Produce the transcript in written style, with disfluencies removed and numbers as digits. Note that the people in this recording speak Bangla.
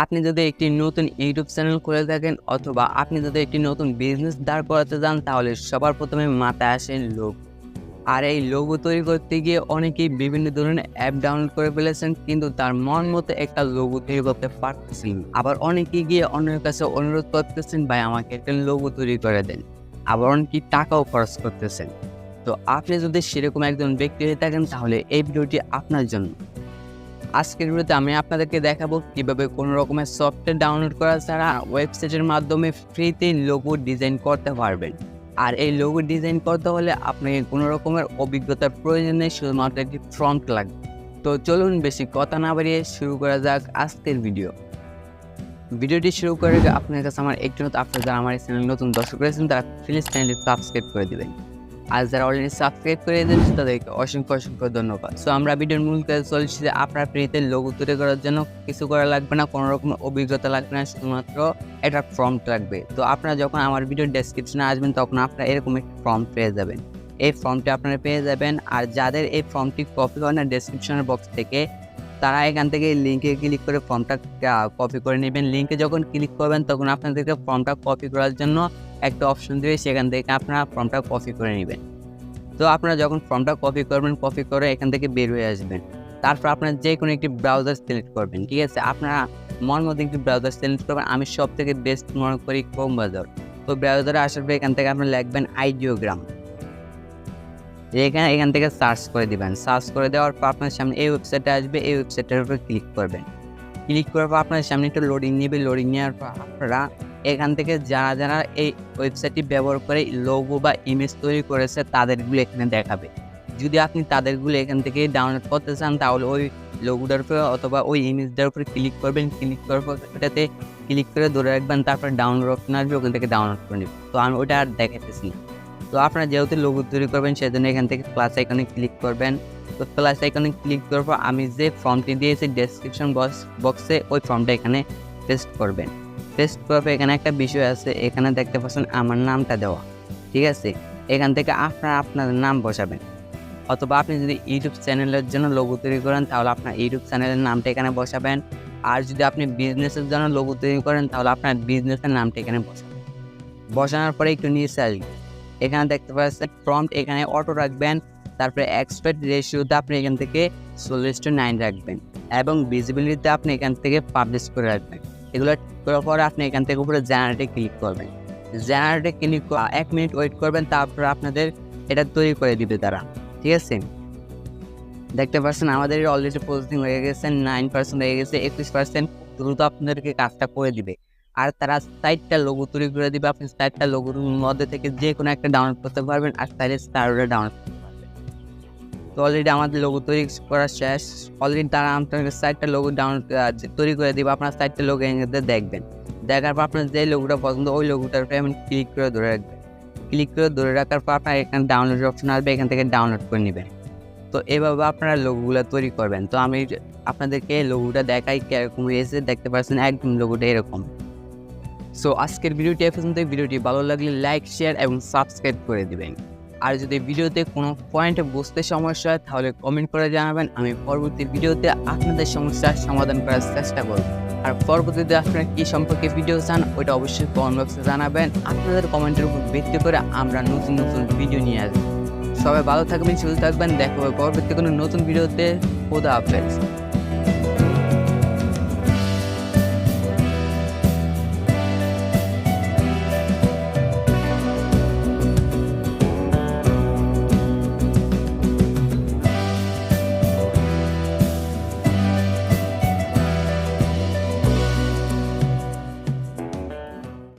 আপনি যদি একটি নতুন ইউটিউব চ্যানেল খুলে থাকেন অথবা আপনি যদি একটি নতুন বিজনেস দাঁড় করাতে যান, তাহলে সবার প্রথমে মাথায় আসে লোগো। আর এই লোগো তৈরি করতে গিয়ে অনেকেই বিভিন্ন ধরনের অ্যাপ ডাউনলোড করে ফেলেছেন, কিন্তু তার মন মতো একটা লোগো তৈরি করতে পারতেছেন না। আবার অনেকেই গিয়ে অন্যের কাছে অনুরোধ করতেছেন, ভাই আমাকে একটা লোগো তৈরি করে দেন। আবার অনেকেই টাকাও খরচ করতেছেন। তো আপনি যদি সেরকম একজন ব্যক্তি হয়ে থাকেন, তাহলে এই ভিডিওটি আপনার জন্য। আজকের ভিডিওতে আমি আপনাদেরকে দেখাবো কিভাবে কোনো রকমের সফটওয়্যার ডাউনলোড করা ছাড়া ওয়েবসাইটের মাধ্যমে ফ্রিতে লোগো ডিজাইন করতে পারবেন। আর এই লোগো ডিজাইন করতে হলে আপনাকে কোনো রকমের অভিজ্ঞতার প্রয়োজন নেই, শুধুমাত্র একটি ফ্রন্ট লাগবে। তো চলুন বেশি কথা না বাড়িয়ে শুরু করা যাক আজকের ভিডিওটি শুরু করে আপনার কাছে আমার একটু আপনারা যারা আমার চ্যানেল নতুন দর্শক রয়েছেন, তারা প্লিজ চ্যানেলটি সাবস্ক্রাইব করে দেবেন। আর যারা অলরেডি সাবস্ক্রাইব করে দিয়েছেন তাদেরকে অসংখ্য ধন্যবাদ। সো আমরা ভিডিওর মূল কাজ চলছি যে আপনার ফ্রিতে লোগো তৈরি করার জন্য কিছু করা লাগবে না, কোনো রকম অভিজ্ঞতা লাগবে না, শুধুমাত্র একটা প্রম্পট লাগবে। তো আপনারা যখন আমার ভিডিওর ডেসক্রিপশনে আসবেন, তখন আপনারা এরকম একটি ফর্ম পেয়ে যাবেন। এই ফর্মটি আপনারা পেয়ে যাবেন। আর যাদের এই ফর্মটি কপি হয় না ডেসক্রিপশনের বক্স থেকে, তারা এখান থেকে লিঙ্কে ক্লিক করে ফর্মটা কপি করে নেবেন। লিঙ্কে যখন ক্লিক করবেন, তখন আপনাদেরকে ফর্মটা কপি করার জন্য একটা অপশন দেবে, সেখান থেকে আপনারা ফর্মটা কপি করে নেবেন। তো আপনারা যখন ফর্মটা কপি করবেন, কপি করে এখান থেকে বের হয়ে আসবেন। তারপর আপনারা যে কোনো একটি ব্রাউজার সিলেক্ট করবেন, ঠিক আছে? আপনারা মন মতো একটি ব্রাউজার সিলেক্ট করবেন। আমি সব থেকে বেস্ট মনে করি ক্রোম ব্রাউজার। তো ব্রাউজারে আসার পর এখান থেকে আপনারা লিখবেন আইডিওগ্রাম। এখান থেকে সার্চ করে দিবেন। সার্চ করে দেওয়ার পর আপনার সামনে এই ওয়েবসাইটে আসবে। এই ওয়েবসাইটের উপর ক্লিক করবেন। ক্লিক করার পর আপনার সামনে একটু লোডিং নেবে। লোডিং নেওয়ার পর আপনারা এখান থেকে যারা এই ওয়েবসাইটটি ব্যবহার করে লোগো বা ইমেজ তৈরি করেছে, তাদেরগুলো এখানে দেখাবে। যদি আপনি তাদেরগুলো এখান থেকে ডাউনলোড করতে চান, তাহলে ওই লোগোটার উপরে অথবা ওই ইমেজটার উপরে ক্লিক করবেন। ক্লিক করার পর ওটাতে ক্লিক করে ধরে রাখবেন, তারপর ডাউনলোড অপশন আসবে, ওখান থেকে ডাউনলোড করে নেবেন। তো আমি ওটা আর দেখাতেছি না। তো আপনারা যেহেতু লোগো তৈরি করবেন, সেজন্য এখান থেকে প্লাস আইকনে ক্লিক করবেন। তো প্লাস আইকনে ক্লিক করার পর আমি যে ফর্মটি দিয়েছি ডেসক্রিপশন বক্সে, ওই ফর্মটা এখানে পেস্ট করবেন। পেস্ট করার পর এখানে একটা বিষয় আছে, এখানে দেখতে পাচ্ছেন আমার নামটা দেওয়া, ঠিক আছে? এখান থেকে আপনারা আপনাদের নাম বসাবেন। অথবা আপনি যদি ইউটিউব চ্যানেলের জন্য লোগো তৈরি করেন, তাহলে আপনার ইউটিউব চ্যানেলের নামটা এখানে বসাবেন। আর যদি আপনি বিজনেসের জন্য লোগো তৈরি করেন, তাহলে আপনার বিজনেসের নামটা এখানে বসাবেন। বসানোর পরে একটু নিচে আসবেন, এখানে দেখতে পাচ্ছেন প্রম্পট, এখানে অটো রাখবেন। তারপরে এক্সপেক্ট রেশিওতে আপনি এখান থেকে 40:9 রাখবেন এবং ভিজিবিলিটিতে আপনি এখান থেকে পাবলিশ করে রাখবেন। এগুলো করার পরে আপনি এখান থেকে উপরে জেনারেটে ক্লিক করবেন। জেনারেটে ক্লিক 1 মিনিট ওয়েট করবেন, তারপর আপনাদের এটা তৈরি করে দিবে তারা, ঠিক আছে? দেখতে পাচ্ছেন আমাদের অলরেডি প্রসেসিং হয়ে গেছে, 9% হয়ে গেছে। 21% দ্রুত আপনাদেরকে কাজটা করে দিবে। আর তারা 4টা লোগো তৈরি করে দিবে। আপনি 4টা লোগোর মধ্যে থেকে যে কোনো একটা ডাউনলোড করতে পারবেন, আর চাইলে স্টারটা ডাউনলোড করতে পারবেন। তো অলরেডি আমাদের লোগো তৈরি করা শেষ। অলরেডি তারা আপনাকে 4টা লোগো ডাউনলোড তৈরি করে দিবে। আপনার 4টা লোগো এখানে দেখবেন। দেখার পর আপনার যে লোগোটা পছন্দ, ওই লোগোটার উপরে আপনি ক্লিক করে ধরে রাখবেন। ক্লিক করে ধরে রাখার পর আপনার এখানে ডাউনলোড অপশন আসবে, এখান থেকে ডাউনলোড করে নেবেন। তো এভাবে আপনারা লোগোগুলো তৈরি করবেন। তো আমি আপনাদেরকে লোগোটা দেখাই কিরকম হয়েছে। দেখতে পাচ্ছেন একদম লোগোটা এরকম। সো আজকের ভিডিওটি এ পর্যন্ত। ভিডিওটি ভালো লাগলে লাইক, শেয়ার এবং সাবস্ক্রাইব করে দিবেন। আর যদি ভিডিওতে কোনো পয়েন্টে বুঝতে সমস্যা হয়, তাহলে কমেন্ট করে জানাবেন। আমি পরবর্তী ভিডিওতে আপনাদের সমস্যার সমাধান করার চেষ্টা করব। আর পরবর্তীতে আপনারা কী সম্পর্কে ভিডিও চান, ওইটা অবশ্যই কমেন্ট বক্সে জানাবেন। আপনাদের কমেন্টের উপর ভিত্তি করে আমরা নতুন ভিডিও নিয়ে আসবো। সবাই ভালো থাকবেন, সুস্থ থাকবেন। দেখা হবে পরবর্তী কোনো নতুন ভিডিওতে। খোদা হাফেজ।